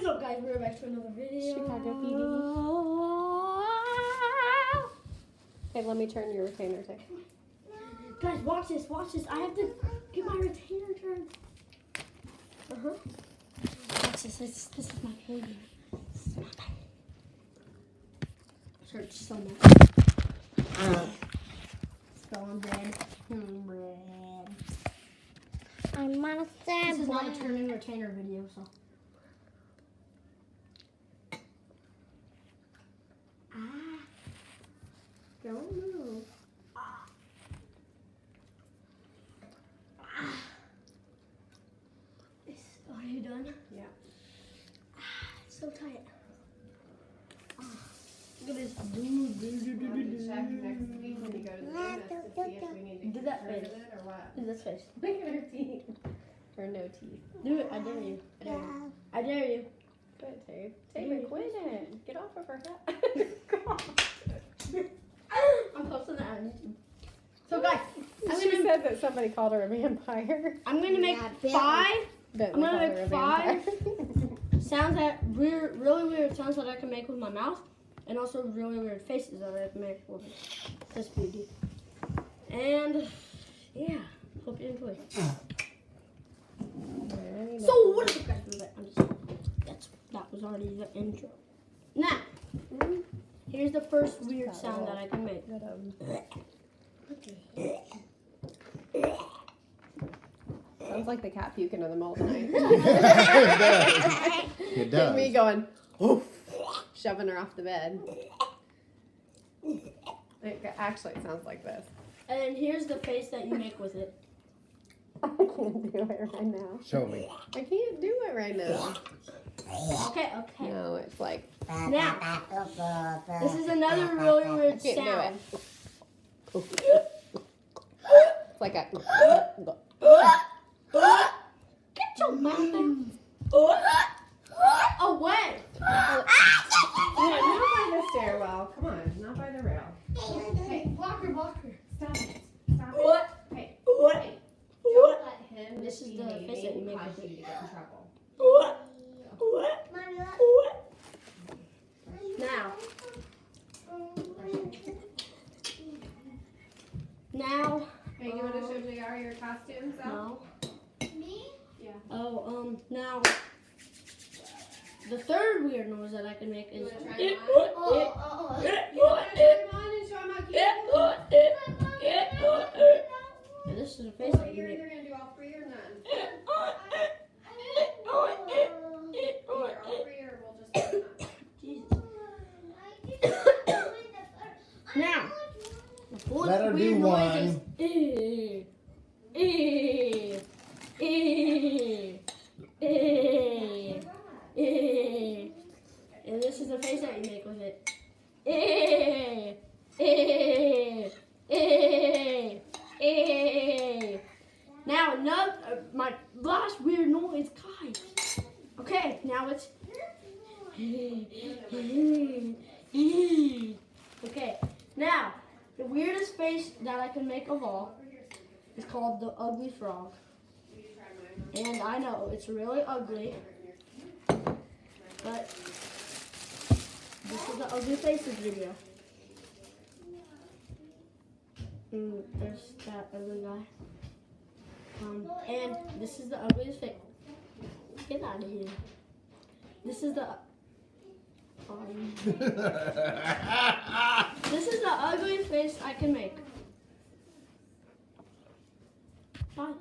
What's up, guys? We're back to another video. Chicago PD. Okay, let me turn your retainer too. Guys, watch this. Watch this. I have to get my retainer turned. Watch this. This is my baby. This is my baby. Hurts so much. Spelling bread. Bread. I'm on a sad This is not a turning retainer video, so. Don't move. Are you done? Yeah. It's so tight. Look at this. Check next week when you go to the dentist to see if we need to Do that get rid face. of it or what. Do this face. Look at her teeth. Or no teeth. Do it. I dare you. I dare you. I dare you. Good, Tabe. Tabe, quit it. Get off of her head. I'm posting that on YouTube. So guys, She said that somebody called her a vampire. I'm gonna make 5 Bentley I'm gonna called make her a 5 vampire. sounds that really weird sounds that I can make with my mouth, and also really weird faces that I can make with this beauty. And yeah, hope you enjoy. So what is it, guys? That was already the intro. Now, here's the first weird sound that I can make. Sounds like the cat puking in the middle of the night. It And me does. going, oof, shoving her off the bed. Actually, it sounds like this. And here's the face that you make with it. I can't do it right now. Show me. I can't do it right now. Okay. No, it's like, Now, this is another really I weird can't sound. do it. It's like a. Get your mouth away. Not by the stairwell. Come on, not by the rail. Hey, block her. Stop it. Stop What? it. Hey, What? hey. Don't let him. This is the face that you make cause with you to get in trouble. What? Now. Hey, you want to show JR your costumes out? No. Me? Yeah. Oh, now. The third weird noise that I can make is. You wanna try them on? You want to put them on and show them how cute And this is a face What that you year make. they're going to do all 3 or none? Either all 3 or we'll just put them on. Jesus. Now. The fourth Let her do weird noise one. is. And this is the face that you make with it. Now my last weird noise, guys. Okay, now it's. Okay, now the weirdest face that I can make of all is called the ugly frog. And I know it's really ugly, but this is the ugly faces video. There's that ugly guy. And this is the ugliest face. Get out of here. This is the. This is the ugliest face I can make. Bye.